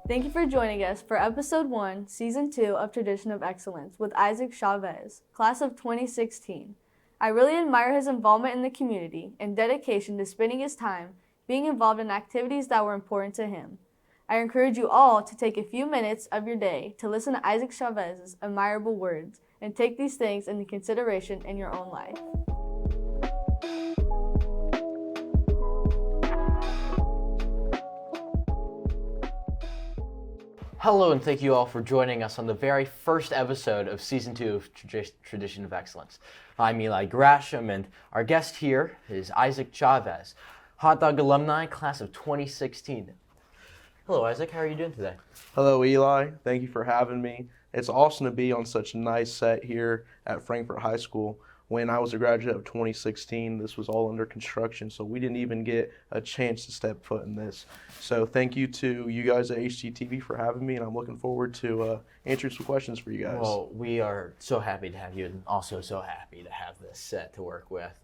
Thank you for joining us for Episode 1, Season 2 of Tradition of Excellence with Isac Chavez, Class of 2016. I really admire his involvement in the community and dedication to spending his time being involved in activities that were important to him. I encourage you all to take a few minutes of your day to listen to Isac Chavez's admirable words and take these things into consideration in your own life. Hello, and thank you all for joining us on the very first episode of Season 2 of Tradition of Excellence. I'm Eli Grasham, and our guest here is Isac Chavez, Hot Dog alumni, Class of 2016. Hello, Isac. How are you doing today? Hello, Eli. Thank you for having me. It's awesome to be on such a nice set here at Frankfort High School. When I was a graduate of 2016, this was all under construction, so we didn't even get a chance to step foot in this. So thank you to you guys at HGTV for having me, and I'm looking forward to answering some questions for you guys. Well, we are so happy to have you, and also so happy to have this set to work with.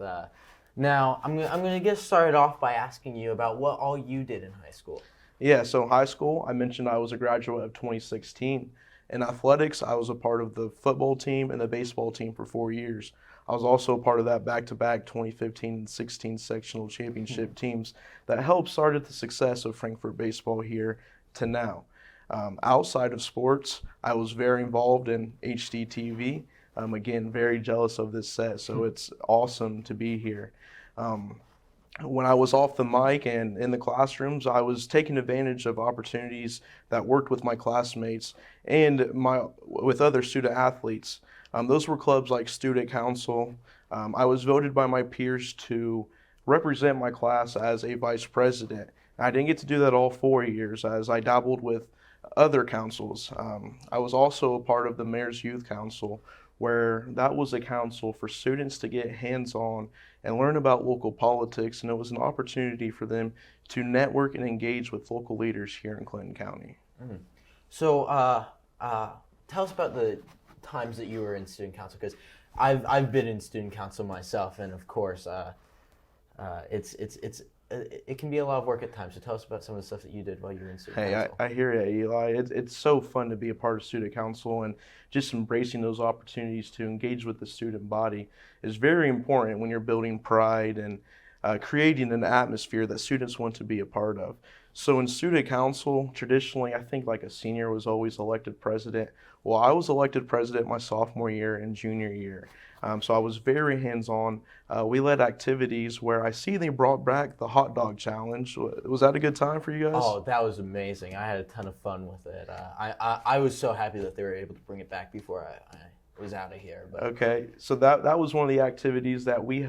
Now, I'm going to get started off by asking you about what all you did in high school. Yeah, so in high school, I mentioned I was a graduate of 2016. In athletics, I was a part of the football team and the baseball team for 4 years. I was also a part of that back-to-back 2015 and 16 sectional championship teams that helped started the success of Frankfort baseball here to now. Outside of sports, I was very involved in HDTV. Again, very jealous of this set, so it's awesome to be here. When I was off the mic and in the classrooms, I was taking advantage of opportunities that worked with my classmates and with other student athletes. Those were clubs like Student Council. I was voted by my peers to represent my class as a vice president. I didn't get to do that all 4 years as I dabbled with other councils. I was also a part of the Mayor's Youth Council, where that was a council for students to get hands-on and learn about local politics, and it was an opportunity for them to network and engage with local leaders here in Clinton County. Mm. So tell us about the times that you were in student council, because I've been in student council myself, and of course it can be a lot of work at times. So tell us about some of the stuff that you did while you were in student council. I hear you, Eli. It's so fun to be a part of student council, and just embracing those opportunities to engage with the student body is very important when you're building pride and creating an atmosphere that students want to be a part of. So in student council, traditionally, I think like a senior was always elected president. Well, I was elected president my sophomore year and junior year. So I was very hands-on. We led activities where I see they brought back the hot dog challenge. Was that a good time for you guys? Oh, that was amazing. I had a ton of fun with it. I was so happy that they were able to bring it back before I was out of here. But. Okay, so that was one of the activities that we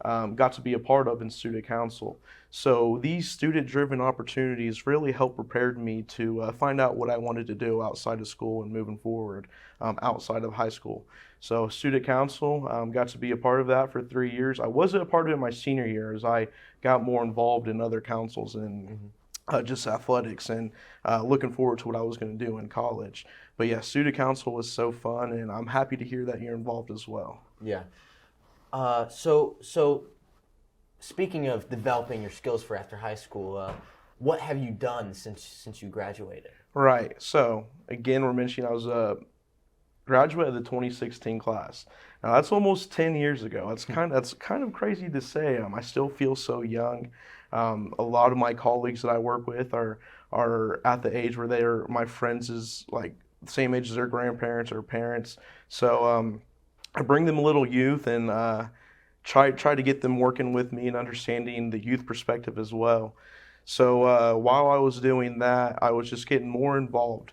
got to be a part of in student council. So these student-driven opportunities really helped prepare me to find out what I wanted to do outside of school and moving forward outside of high school. So student council, got to be a part of that for 3 years. I wasn't a part of it my senior year as I got more involved in other councils and just athletics and looking forward to what I was going to do in college. But yeah, student council was so fun, and I'm happy to hear that you're involved as well. Yeah. So speaking of developing your skills for after high school, what have you done since you graduated? Right. So again, we're mentioning I was a graduate of the 2016 class. Now that's almost 10 years ago. That's kind of crazy to say. I still feel so young. A lot of my colleagues that I work with are at the age where they're my friends is like the same age as their grandparents or parents. So I bring them a little youth and try to get them working with me and understanding the youth perspective as well. So while I was doing that, I was just getting more involved.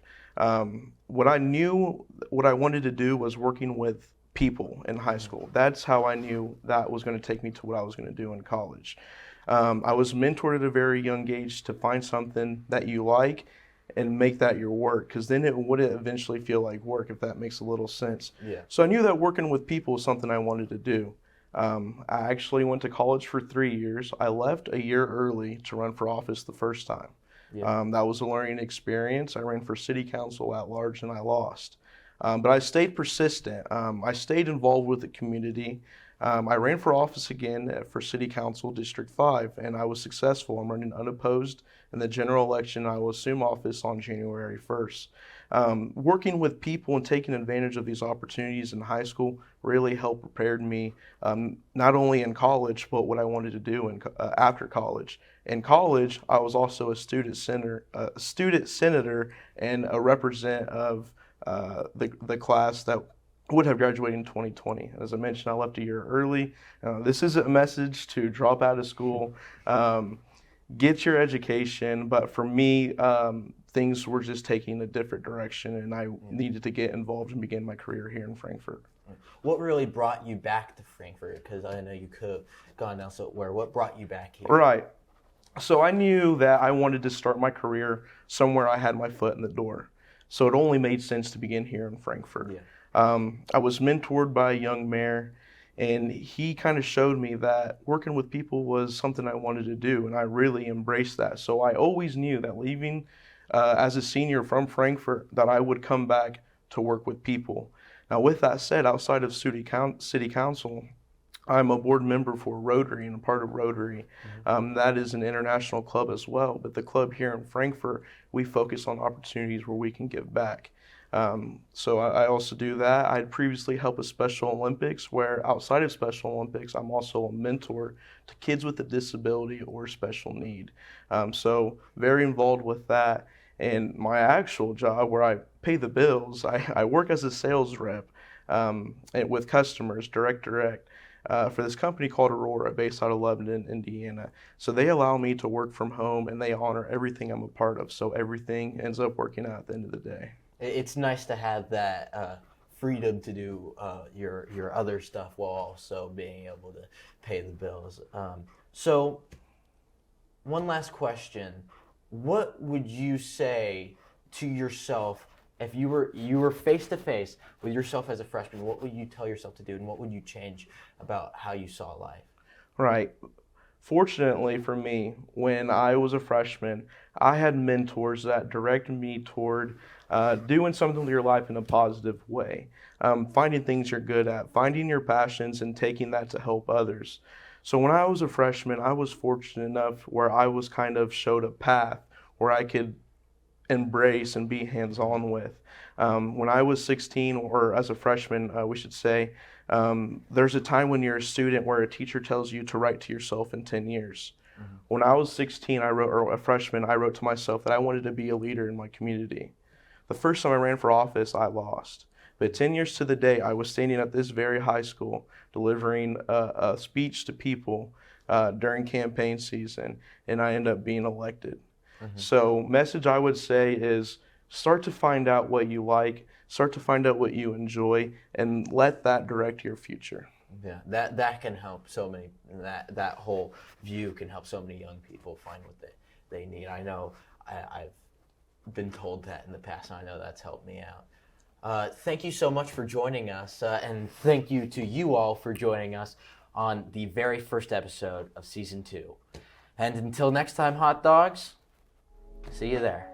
What I wanted to do was working with people in high school. That's how I knew that was going to take me to what I was going to do in college. I was mentored at a very young age to find something that you like and make that your work, because then it wouldn't eventually feel like work, if that makes a little sense. Yeah. So I knew that working with people was something I wanted to do. I actually went to college for 3 years. I left a year early to run for office the first time. Yeah. That was a learning experience. I ran for city council at large and I lost. But I stayed persistent. I stayed involved with the community. I ran for office again for City Council District 5, and I was successful. I'm running unopposed in the general election. I will assume office on January 1st. Working with people and taking advantage of these opportunities in high school really helped prepare me, not only in college, but what I wanted to do after college. In college, I was also a student senator and a representative of the class that would have graduated in 2020. As I mentioned, I left a year early. This isn't a message to drop out of school. Get your education, but for me, things were just taking a different direction, and I needed to get involved and begin my career here in Frankfort. What really brought you back to Frankfort? Because I know you could have gone elsewhere. What brought you back here? Right. So I knew that I wanted to start my career somewhere I had my foot in the door. So it only made sense to begin here in Frankfort. Yeah. I was mentored by a young mayor, and he kind of showed me that working with people was something I wanted to do, and I really embraced that. So I always knew that leaving as a senior from Frankfort, that I would come back to work with people. Now, with that said, outside of City Council, I'm a board member for Rotary and a part of Rotary. That is an international club as well, but the club here in Frankfort, we focus on opportunities where we can give back. So I also do that. I had previously helped with Special Olympics, where outside of Special Olympics, I'm also a mentor to kids with a disability or special need. So very involved with that. And my actual job, where I pay the bills, I work as a sales rep with customers, direct, for this company called Aurora, based out of Lebanon, Indiana. So they allow me to work from home, and they honor everything I'm a part of. So everything ends up working out at the end of the day. It's nice to have that freedom to do your other stuff while also being able to pay the bills. So one last question. What would you say to yourself if you were face to face with yourself as a freshman? What would you tell yourself to do, and what would you change about how you saw life? Right. Fortunately for me, when I was a freshman, I had mentors that directed me toward doing something with your life in a positive way, finding things you're good at, finding your passions, and taking that to help others. So when I was a freshman, I was fortunate enough where I was kind of showed a path where I could embrace and be hands-on with. When I was 16, or as a freshman, we should say, there's a time when you're a student where a teacher tells you to write to yourself in 10 years. Mm-hmm. When I was 16, or a freshman, I wrote to myself that I wanted to be a leader in my community. The first time I ran for office, I lost. But 10 years to the day, I was standing at this very high school delivering a speech to people during campaign season, and I ended up being elected. Mm-hmm. So message I would say is start to find out what you like, start to find out what you enjoy, and let that direct your future. Yeah, that can help so many, that whole view can help so many young people find what they need. I know I've been told that in the past, and I know that's helped me out. Thank you so much for joining us, and thank you to you all for joining us on the very first episode of Season 2. And until next time, hot dogs, see you there.